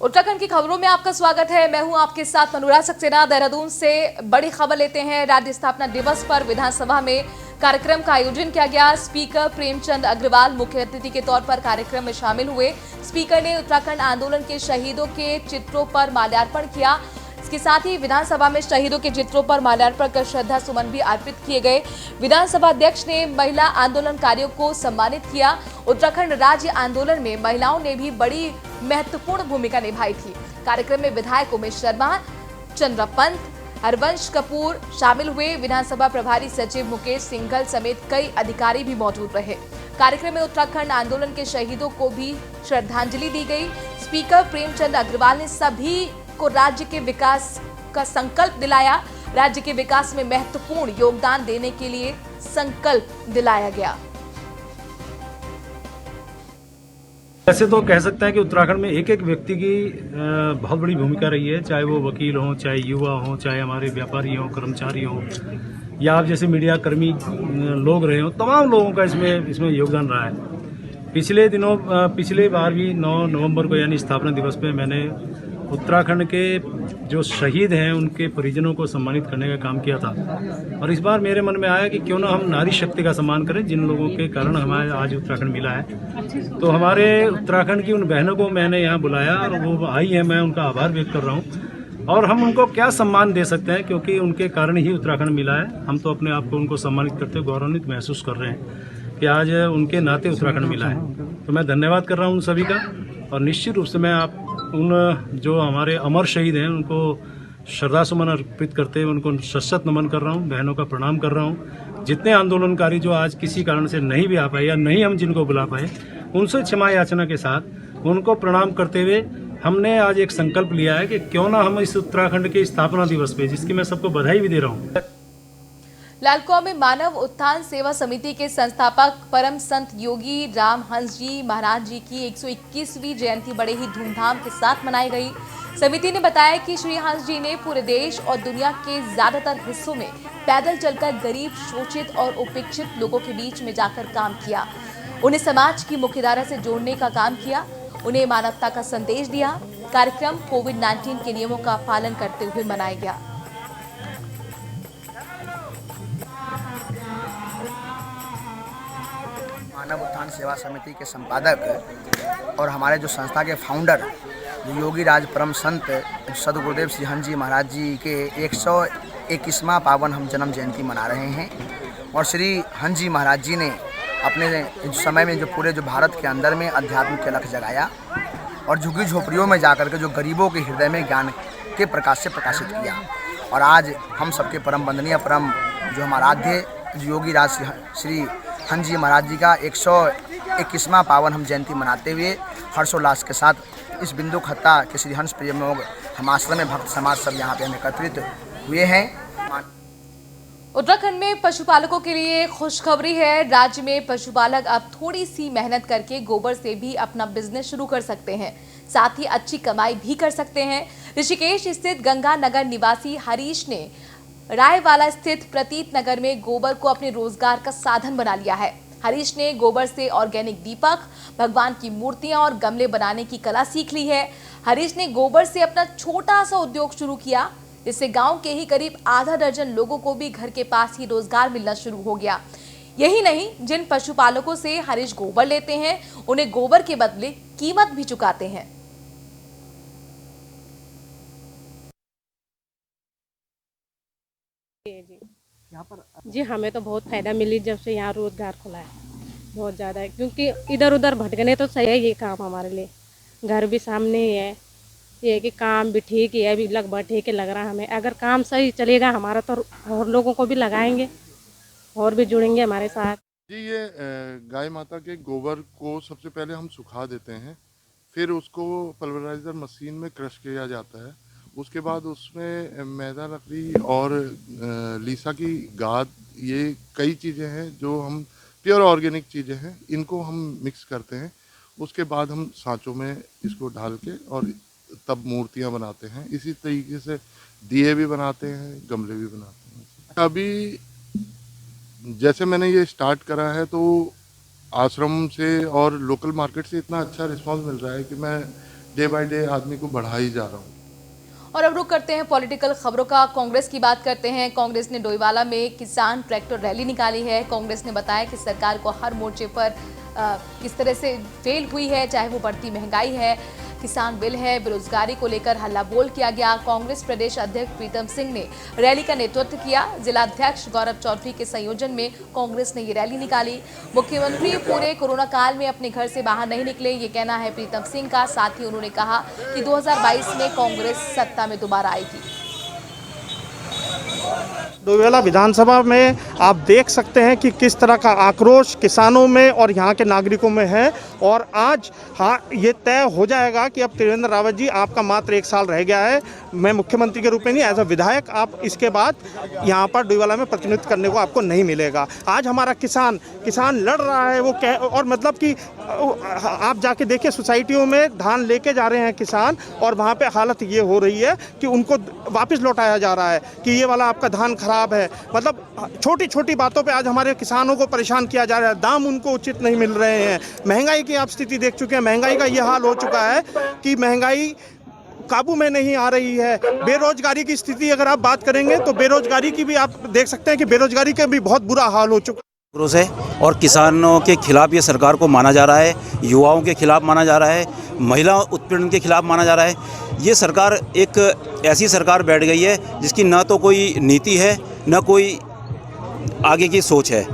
उत्तराखंड की खबरों में आपका स्वागत है। मैं हूं आपके साथ अनुराग सक्सेना। देहरादून से बड़ी खबर लेते हैं। राज्य स्थापना दिवस पर विधानसभा में कार्यक्रम का आयोजन किया गया। स्पीकर प्रेमचंद अग्रवाल मुख्य अतिथि के तौर पर कार्यक्रम में शामिल हुए। स्पीकर ने उत्तराखंड आंदोलन के शहीदों के चित्रों पर माल्यार्पण किया। इसके साथ ही विधानसभा में शहीदों के चित्रों पर माल्यार्पण कर श्रद्धा सुमन भी अर्पित किए गए। विधानसभा अध्यक्ष ने महिला आंदोलनकारियों को सम्मानित किया। उत्तराखंड राज्य आंदोलन में महिलाओं ने भी बड़ी महत्वपूर्ण भूमिका निभाई थी। कार्यक्रम में विधायक उमेश शर्मा, चंद्रा पंत, हरवंश कपूर शामिल हुए। विधानसभा प्रभारी सचिव मुकेश सिंघल समेत कई अधिकारी भी मौजूद रहे। कार्यक्रम में उत्तराखंड आंदोलन के शहीदों को भी श्रद्धांजलि दी गई। स्पीकर प्रेमचंद अग्रवाल ने सभी को राज्य के विकास का संकल्प दिलाया। राज्य के विकास में महत्वपूर्ण योगदान देने के लिए संकल्प दिलाया गया। वैसे तो कह सकते हैं कि उत्तराखंड में एक एक व्यक्ति की बहुत बड़ी भूमिका रही है, चाहे वो वकील हों, चाहे युवा हों, चाहे हमारे व्यापारी हों, कर्मचारी हों, या आप जैसे मीडिया कर्मी लोग रहे हों। तमाम लोगों का इसमें योगदान रहा है। पिछले बार भी 9 नवंबर को यानी स्थापना दिवस पे मैंने उत्तराखंड के जो शहीद हैं उनके परिजनों को सम्मानित करने का काम किया था। और इस बार मेरे मन में आया कि क्यों ना हम नारी शक्ति का सम्मान करें, जिन लोगों के कारण हमें आज उत्तराखंड मिला है। तो हमारे उत्तराखंड की उन बहनों को मैंने यहाँ बुलाया और वो आई है। मैं उनका आभार व्यक्त कर रहा हूँ। और हम उनको क्या सम्मान दे सकते हैं, क्योंकि उनके कारण ही उत्तराखंड मिला है। हम तो अपने आप को उनको सम्मानित करते हुए गौरवान्वित महसूस कर रहे हैं कि आज उनके नाते उत्तराखंड मिला है। तो मैं धन्यवाद कर रहा हूँ उन सभी का। और निश्चित रूप से मैं उन जो हमारे अमर शहीद हैं उनको श्रद्धा सुमन अर्पित करते हुए उनको शत नमन कर रहा हूँ, बहनों का प्रणाम कर रहा हूँ। जितने आंदोलनकारी जो आज किसी कारण से नहीं भी आ पाए या नहीं हम जिनको बुला पाए, उनसे क्षमा याचना के साथ उनको प्रणाम करते हुए हमने आज एक संकल्प लिया है कि क्यों ना हम इस उत्तराखंड के स्थापना दिवस पे, जिसकी मैं सबको बधाई भी दे रहा हूँ। लालकुआं में मानव उत्थान सेवा समिति के संस्थापक परम संत योगी राम हंस जी महाराज जी की 121वीं जयंती बड़े ही धूमधाम के साथ मनाई गई। समिति ने बताया कि श्री हंस जी ने पूरे देश और दुनिया के ज्यादातर हिस्सों में पैदल चलकर गरीब, शोषित और उपेक्षित लोगों के बीच में जाकर काम किया। उन्हें समाज की मुख्यधारा से जोड़ने का काम किया। उन्हें मानवता का संदेश दिया। कार्यक्रम कोविड-19 के नियमों का पालन करते हुए मनाया गया। मानव उत्थान सेवा समिति के संपादक और हमारे जो संस्था के फाउंडर जो योगी राज परम संत सदगुरुदेव श्री हंस जी महाराज जी के 121वां पावन हम जन्म जयंती मना रहे हैं। और श्री हंस जी महाराज जी ने अपने समय में जो पूरे जो भारत के अंदर में अध्यात्म के लक्ष्य जगाया और झुग्गी झोपड़ियों में जाकर के जो गरीबों के हृदय में ज्ञान के प्रकाश से प्रकाशित किया। और आज हम सबके परम वंदनीय परम जो हमारा आराध्य योगी राज श्री हंस जी महाराज जी का 121वां पावन हम जयंती मनाते हुए हर्षोल्लास के साथ इस बिंदु खत्ता के श्री हंस प्रिय योग हम आश्रम में भक्त समाज सब यहाँ पे हम एकत्रित हुए हैं। उत्तराखंड में पशुपालकों के लिए खुशखबरी है। राज्य में पशुपालक अब थोड़ी सी मेहनत करके गोबर से भी अपना बिजनेस शुरू कर सकते हैं, साथ ही अच्छी कमाई भी कर सकते हैं। ऋषिकेश स्थित गंगा नगर निवासी हरीश ने रायवाला स्थित प्रतीत नगर में गोबर को अपने रोजगार का साधन बना लिया है। हरीश ने गोबर से ऑर्गेनिक दीपक, भगवान की मूर्तियां और गमले बनाने की कला सीख ली है। हरीश ने गोबर से अपना छोटा सा उद्योग शुरू किया, जिससे गांव के ही करीब आधा दर्जन लोगों को भी घर के पास ही रोजगार मिलना शुरू हो गया। यही नहीं, जिन पशुपालकों से हरीश गोबर लेते हैं उन्हें गोबर के बदले कीमत भी चुकाते हैं। जी हमें तो बहुत फायदा मिली जब से यहाँ रोजगार खुला है, बहुत ज़्यादा है। क्योंकि इधर उधर भटकने तो सही है ये काम हमारे लिए, घर भी सामने ही है, ये है कि काम भी ठीक ही है, अभी लगभग ठीक ही लग रहा है हमें। अगर काम सही चलेगा हमारा तो और लोगों को भी लगाएंगे और भी जुड़ेंगे हमारे साथ। जी ये गाय माता के गोबर को सबसे पहले हम सुखा देते हैं, फिर उसको पल्वराइजर मशीन में क्रश किया जाता है। उसके बाद उसमें मैदा लकड़ी और लीसा की गाद, ये कई चीज़ें हैं जो हम प्योर ऑर्गेनिक चीज़ें हैं, इनको हम मिक्स करते हैं। उसके बाद हम सांचों में इसको डाल के और तब मूर्तियां बनाते हैं। इसी तरीके से दिए भी बनाते हैं, गमले भी बनाते हैं। अभी जैसे मैंने ये स्टार्ट करा है तो आश्रम से और लोकल मार्केट से इतना अच्छा रिस्पांस मिल रहा है कि मैं डे बाय डे आदमी को बढ़ा ही जा रहा हूँ। और अब रुक करते हैं पॉलिटिकल खबरों का। कांग्रेस की बात करते हैं। कांग्रेस ने डोईवाला में किसान ट्रैक्टर रैली निकाली है। कांग्रेस ने बताया कि सरकार को हर मोर्चे पर किस तरह से फेल हुई है, चाहे वो बढ़ती महंगाई है, किसान बिल है, बेरोजगारी को लेकर हल्ला बोल किया गया। कांग्रेस प्रदेश अध्यक्ष प्रीतम सिंह ने रैली का नेतृत्व किया। जिला अध्यक्ष गौरव चौधरी के संयोजन में कांग्रेस ने ये रैली निकाली। मुख्यमंत्री पूरे कोरोना काल में अपने घर से बाहर नहीं निकले, ये कहना है प्रीतम सिंह का। साथ ही उन्होंने कहा कि 2022 में कांग्रेस सत्ता में दोबारा आएगी। डोईवाला विधानसभा में आप देख सकते हैं कि किस तरह का आक्रोश किसानों में और यहाँ के नागरिकों में है। और आज ये तय हो जाएगा कि अब त्रिवेंद्र रावत जी, आपका मात्र 1 साल रह गया है। मैं मुख्यमंत्री के रूप में नहीं, एज अ विधायक आप इसके बाद यहाँ पर डोईवाला में प्रतिनिधित्व करने को आपको नहीं मिलेगा। आज हमारा किसान लड़ रहा है, वो और मतलब कि आप जाके देखिए सोसाइटियों में धान लेके जा रहे हैं किसान, और वहाँ पे हालत ये हो रही है कि उनको वापस लौटाया जा रहा है कि ये वाला आपका धान खराब है। मतलब छोटी छोटी बातों पे आज हमारे किसानों को परेशान किया जा रहा है। दाम उनको उचित नहीं मिल रहे हैं। महंगाई की आप स्थिति देख चुके हैं। महंगाई का ये हाल हो चुका है कि महंगाई काबू में नहीं आ रही है। बेरोजगारी की स्थिति अगर आप बात करेंगे तो बेरोजगारी की भी आप देख सकते हैं कि बेरोजगारी का भी बहुत बुरा हाल हो चुका है। है और किसानों के खिलाफ ये सरकार को माना जा रहा है, युवाओं के खिलाफ माना जा रहा है, महिला उत्पीड़न के खिलाफ माना जा रहा है। ये सरकार एक ऐसी सरकार बैठ गई है जिसकी ना तो कोई नीति है, ना कोई आगे की सोच है।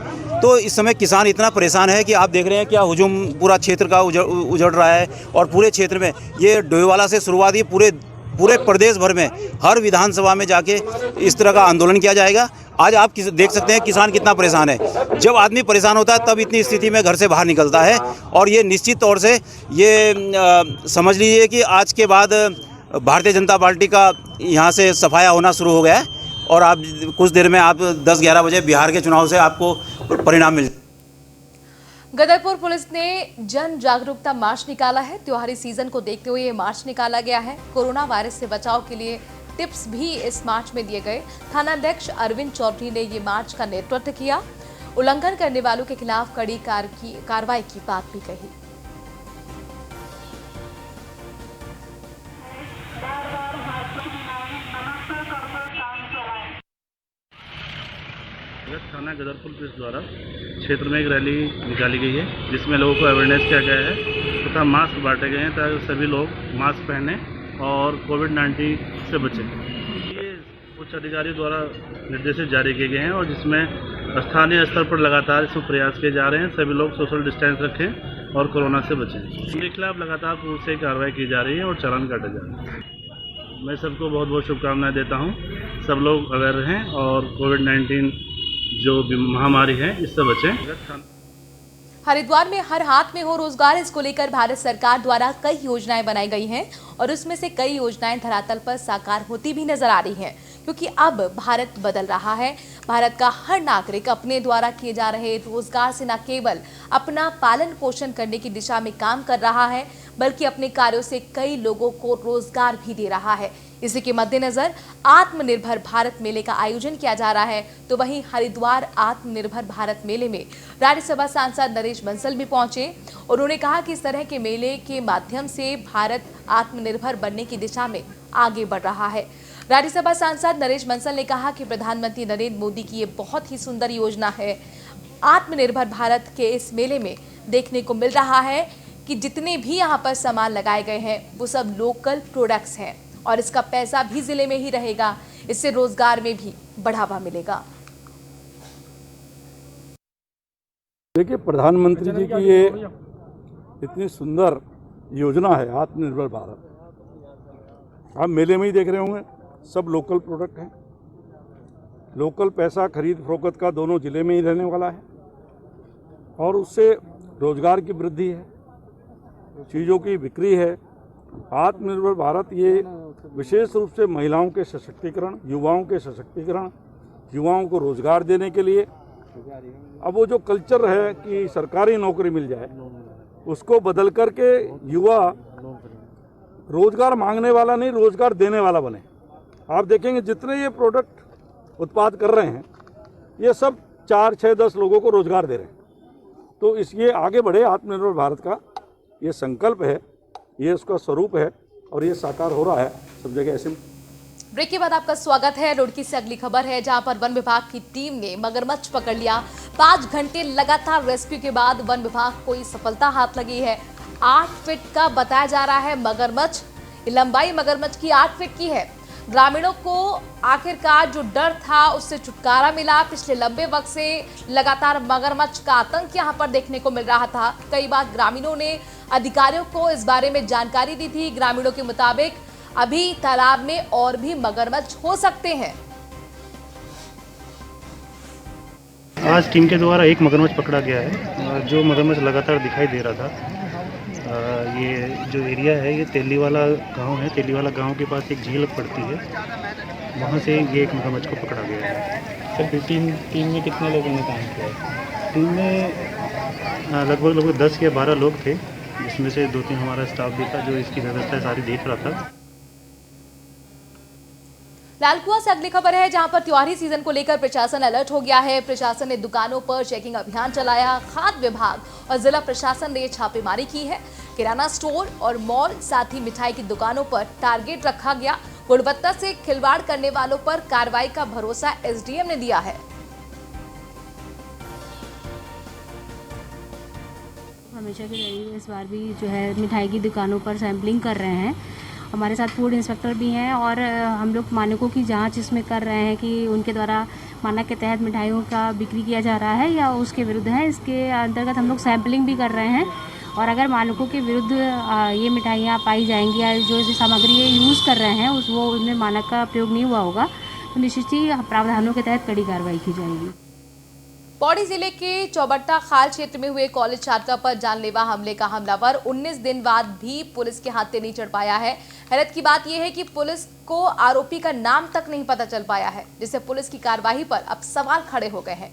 तो इस समय किसान इतना परेशान है कि आप देख रहे हैं क्या हुजूम पूरा क्षेत्र का उजड़ रहा है। और पूरे क्षेत्र में ये डोईवाला से शुरुआत, ये पूरे प्रदेश भर में हर विधानसभा में जाके इस तरह का आंदोलन किया जाएगा। आज आप देख सकते हैं किसान कितना परेशान है। जब आदमी परेशान होता है तब इतनी स्थिति में घर से बाहर निकलता है। और ये निश्चित तौर से ये समझ लीजिए कि आज के बाद भारतीय जनता पार्टी का यहाँ से सफाया होना शुरू हो गया है। और आप कुछ देर में आप 10-11 बजे बिहार के चुनाव से आपको परिणाम मिल। गदरपुर पुलिस ने जन जागरूकता मार्च निकाला है। त्योहारी सीजन को देखते हुए ये मार्च निकाला गया है। कोरोना वायरस से बचाव के लिए टिप्स भी इस मार्च में दिए गए। थानाध्यक्ष अरविंद चौधरी ने ये मार्च का नेतृत्व किया। उल्लंघन करने वालों के खिलाफ कड़ी कार्रवाई की बात भी कही। थाना गदरपुर पुलिस द्वारा क्षेत्र में एक रैली निकाली गई है जिसमें लोगों को अवेयरनेस किया गया है तथा मास्क बांटे गए हैं ताकि सभी लोग मास्क पहनें और कोविड-19 से बचें। ये उच्च अधिकारियों द्वारा निर्देश जारी किए गए हैं और जिसमें स्थानीय स्तर पर लगातार इसमें प्रयास किए जा रहे हैं सभी लोग सोशल डिस्टेंस रखें और कोरोना से बचें। इनके खिलाफ लगातार पुलिस से कार्रवाई की जा रही है और चालान काटे जा रहे हैं। मैं सबको बहुत बहुत शुभकामनाएं देता हूँ। सब लोग अवेयर रहें और कोविड-19 जो महामारी है इससे बचें। हरिद्वार में हर हाथ में हो रोजगार, इसको लेकर भारत सरकार द्वारा कई योजनाएं बनाई गई हैं और उसमें से कई योजनाएं धरातल पर साकार होती भी नजर आ रही हैं, क्योंकि अब भारत बदल रहा है। भारत का हर नागरिक अपने द्वारा किए जा रहे रोजगार से न केवल अपना पालन पोषण करने की दिशा में काम कर रहा है, बल्कि अपने कार्यों से कई लोगों को रोजगार भी दे रहा है। इसी के मद्देनजर आत्मनिर्भर भारत मेले का आयोजन किया जा रहा है। तो वहीं हरिद्वार आत्मनिर्भर भारत मेले में राज्यसभा सांसद नरेश बंसल भी पहुंचे। उन्होंने कहा कि इस तरह के मेले के माध्यम से भारत आत्मनिर्भर बनने की दिशा में आगे बढ़ रहा है। राज्यसभा सांसद नरेश बंसल ने कहा कि प्रधानमंत्री नरेंद्र मोदी की ये बहुत ही सुंदर योजना है। आत्मनिर्भर भारत के इस मेले में देखने को मिल रहा है कि जितने भी यहाँ पर सामान लगाए गए हैं वो सब लोकल प्रोडक्ट्स हैं और इसका पैसा भी जिले में ही रहेगा। इससे रोजगार में भी बढ़ावा मिलेगा। देखिए, प्रधानमंत्री जी की ये इतनी सुंदर योजना है आत्मनिर्भर भारत। आप मेले में ही देख रहे होंगे, सब लोकल प्रोडक्ट हैं। लोकल पैसा खरीद फरोख्त का दोनों जिले में ही रहने वाला है और उससे रोजगार की वृद्धि है, चीज़ों की बिक्री है। आत्मनिर्भर भारत ये विशेष रूप से महिलाओं के सशक्तिकरण, युवाओं के सशक्तिकरण, युवाओं को रोजगार देने के लिए। अब वो जो कल्चर है कि सरकारी नौकरी मिल जाए, उसको बदल करके युवा रोजगार मांगने वाला नहीं, रोजगार देने वाला बने। आप देखेंगे जितने ये प्रोडक्ट उत्पाद कर रहे हैं ये सब 4, 6, 10 लोगों को रोजगार दे रहे हैं। तो ये आगे बढ़े, आत्मनिर्भर भारत का ये संकल्प है, ये उसका स्वरूप है और ये साकार हो रहा है सब जगह ऐसे। ब्रेक के बाद आपका स्वागत है। रुड़की से अगली खबर है, जहां पर वन विभाग की टीम ने मगरमच्छ पकड़ लिया। 5 घंटे लगातार रेस्क्यू के बाद वन विभाग को ये सफलता हाथ लगी है। 8 फीट का बताया जा रहा है मगरमच्छ। लंबाई मगरमच्छ की 8 फीट की है। ग्रामीणों को आखिरकार जो डर था उससे छुटकारा मिला। पिछले लंबे वक्त से लगातार मगरमच्छ का आतंक यहां पर देखने को मिल रहा था। कई बार ग्रामीणों ने अधिकारियों को इस बारे में जानकारी दी थी। ग्रामीणों के मुताबिक अभी तालाब में और भी मगरमच्छ हो सकते हैं। आज टीम के द्वारा एक मगरमच्छ पकड़ा गया है। जो मगरमच्छ लगातार दिखाई दे रहा था, ये जो एरिया है ये तेलीवाला गांव है। तेलीवाला गांव के पास एक झील पड़ती है, वहां से ये एक मगरमच्छ को पकड़ा गया है। सर टीम में कितने लोगों ने काम किया है? टीम में लगभग 10 या 12 लोग थे, जिसमें से 2-3 हमारा स्टाफ भी था जो इसकी व्यवस्था सारी देख रहा था। लालकुआं से अगली खबर है, जहां पर त्योहारी सीजन को लेकर प्रशासन अलर्ट हो गया है। प्रशासन ने दुकानों पर चेकिंग अभियान चलाया। खाद्य विभाग और जिला प्रशासन ने छापेमारी की है। किराना स्टोर और मॉल, साथ ही मिठाई की दुकानों पर टारगेट रखा गया। गुणवत्ता से खिलवाड़ करने वालों पर कार्रवाई का भरोसा एसडीएम ने दिया है। हमेशा की तरह इस बार भी जो है मिठाई की दुकानों पर सैंपलिंग कर रहे हैं। हमारे साथ फूड इंस्पेक्टर भी हैं और हम लोग मानकों की जांच इसमें कर रहे हैं कि उनके द्वारा मानक के तहत मिठाइयों का बिक्री किया जा रहा है या उसके विरुद्ध है। इसके अंतर्गत हम लोग सैंपलिंग भी कर रहे हैं और अगर मानकों के विरुद्ध ये मिठाइयाँ पाई जाएंगी या जो सामग्री ये यूज़ कर रहे हैं वो उनमें मानक का प्रयोग नहीं हुआ होगा तो निश्चित ही प्रावधानों के तहत कड़ी कार्रवाई की जाएगी। पौड़ी जिले के चौबट्टा खाल क्षेत्र में हुए कॉलेज छात्रा पर जानलेवा हमले का हमलावर 19 दिन बाद भी पुलिस के हाथे नहीं चढ़ पाया है। हैरत की बात यह है कि पुलिस को आरोपी का नाम तक नहीं पता चल पाया है, जिससे पुलिस की कार्रवाई पर अब सवाल खड़े हो गए हैं।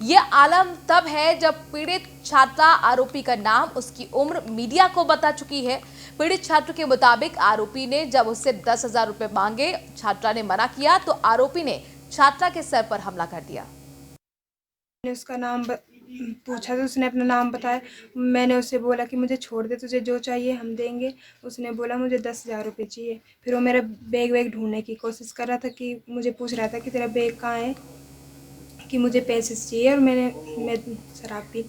यह आलम तब है जब पीड़ित छात्रा आरोपी का नाम, उसकी उम्र मीडिया को बता चुकी है। पीड़ित छात्र के मुताबिक आरोपी ने जब उससे 10,000 रुपए मांगे, छात्रा ने मना किया तो आरोपी ने छात्रा के सर पर हमला कर दिया। मैंने उसका नाम पूछा तो उसने अपना नाम बताया। मैंने उससे बोला कि मुझे छोड़ दे, तुझे जो चाहिए हम देंगे। उसने बोला मुझे 10,000 रुपये चाहिए। फिर वो मेरा बैग ढूंढने की कोशिश कर रहा था, कि मुझे पूछ रहा था कि तेरा बैग कहाँ है, कि मुझे पैसे चाहिए, और मैं शराब पी।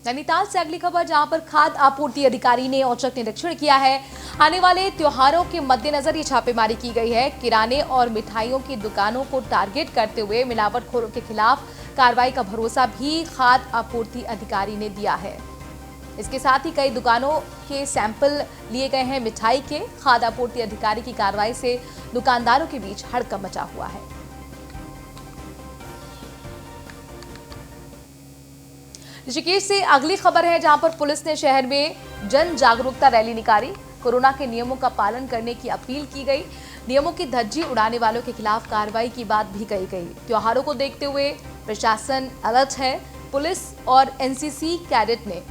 नैनीताल से अगली खबर, जहां पर खाद्य आपूर्ति अधिकारी ने औचक निरीक्षण किया है। आने वाले त्योहारों के मद्देनजर ये छापेमारी की गई है। किराने और मिठाइयों की दुकानों को टारगेट करते हुए मिलावटखोरों के खिलाफ कार्रवाई का भरोसा भी खाद्य आपूर्ति अधिकारी ने दिया है। इसके साथ ही कई दुकानों के सैंपल लिए गए हैं मिठाई के। खाद्य आपूर्ति अधिकारी की कार्रवाई से दुकानदारों के बीच हड़कंप मचा हुआ है। ऋषिकेश से अगली खबर है, जहां पर पुलिस ने शहर में जन जागरूकता रैली निकाली। कोरोना के नियमों का पालन करने की अपील की गई। नियमों की धज्जी उड़ाने वालों के खिलाफ कार्रवाई की बात भी कही गई। त्योहारों को देखते हुए प्रशासन अलर्ट है। पुलिस और एनसीसी कैडेट ने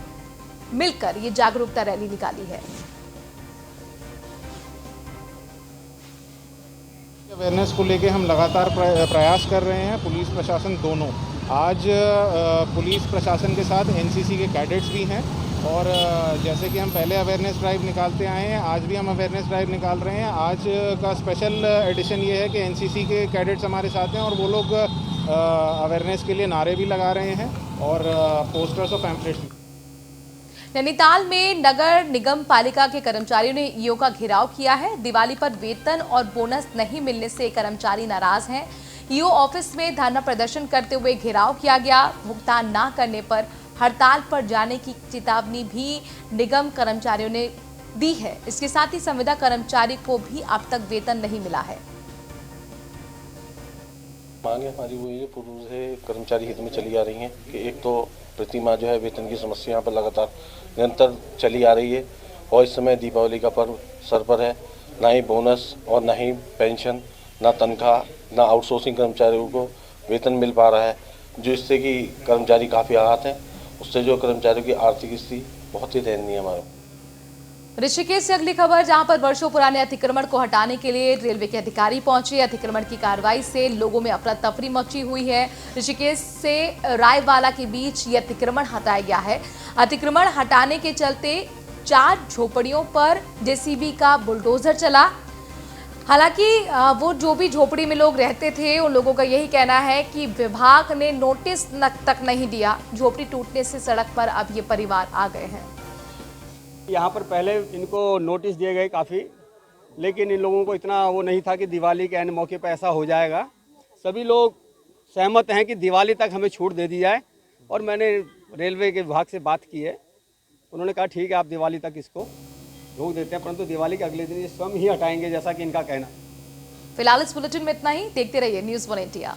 मिलकर ये जागरूकता रैली निकाली है। अवेयरनेस को लेके हम लगातार प्रयास कर रहे हैं, पुलिस प्रशासन दोनों। आज पुलिस प्रशासन के साथ एनसीसी के कैडेट्स भी हैं और जैसे कि हम पहले अवेयरनेस ड्राइव निकालते आए हैं, आज भी हम अवेयरनेस ड्राइव निकाल रहे हैं। आज का स्पेशल एडिशन ये है कि एनसीसी के कैडेट्स हमारे साथ हैं और वो लोग अवेयरनेस के लिए नारे भी लगा रहे हैं और पोस्टर्स और पैम्फलेट्स भी। नैनीताल में नगर निगम पालिका के कर्मचारियों ने ईओ का घेराव किया है। दिवाली पर वेतन और बोनस नहीं मिलने से कर्मचारी नाराज हैं। ईओ ऑफिस में धरना प्रदर्शन करते हुए घेराव किया गया। भुगतान न करने पर हड़ताल पर जाने की चेतावनी भी निगम कर्मचारियों ने दी है। इसके साथ ही संविदा कर्मचारी को भी अब तक वेतन नहीं मिला है। मांगे हमारी वो ये पूर्व से कर्मचारी हित में चली आ रही हैं कि एक तो प्रति माह जो है वेतन की समस्या यहाँ पर लगातार निरंतर चली आ रही है और इस समय दीपावली का पर्व सर पर है। ना ही बोनस और ना ही पेंशन, ना तनख्वाह, ना आउटसोर्सिंग कर्मचारियों को वेतन मिल पा रहा है, जो इससे कि कर्मचारी काफ़ी आहत हैं। उससे जो कर्मचारियों की आर्थिक स्थिति बहुत ही दयनीय है हमारा। ऋषिकेश से अगली खबर, जहां पर वर्षों पुराने अतिक्रमण को हटाने के लिए रेलवे के अधिकारी पहुंचे। अतिक्रमण की कार्रवाई से लोगों में अफरा तफरी मची हुई है। ऋषिकेश से रायवाला के बीच ये अतिक्रमण हटाया गया है। अतिक्रमण हटाने के चलते 4 झोपड़ियों पर जेसीबी का बुलडोजर चला। हालांकि वो जो भी झोपड़ी में लोग रहते थे उन लोगों का यही कहना है कि विभाग ने नोटिस तक नहीं दिया। झोपड़ी टूटने से सड़क पर अब ये परिवार आ गए हैं। यहाँ पर पहले इनको नोटिस दिए गए काफ़ी, लेकिन इन लोगों को इतना वो नहीं था कि दिवाली के अन्य मौके पर ऐसा हो जाएगा। सभी लोग सहमत हैं कि दिवाली तक हमें छूट दे दी जाए, और मैंने रेलवे के विभाग से बात की है। उन्होंने कहा ठीक है, आप दिवाली तक इसको रोक देते हैं, परंतु दिवाली के अगले दिन ये स्वयं ही हटाएंगे, जैसा कि इनका कहना। फिलहाल इस बुलेटिन में इतना ही। देखते रहिए न्यूज़ 1 इंडिया।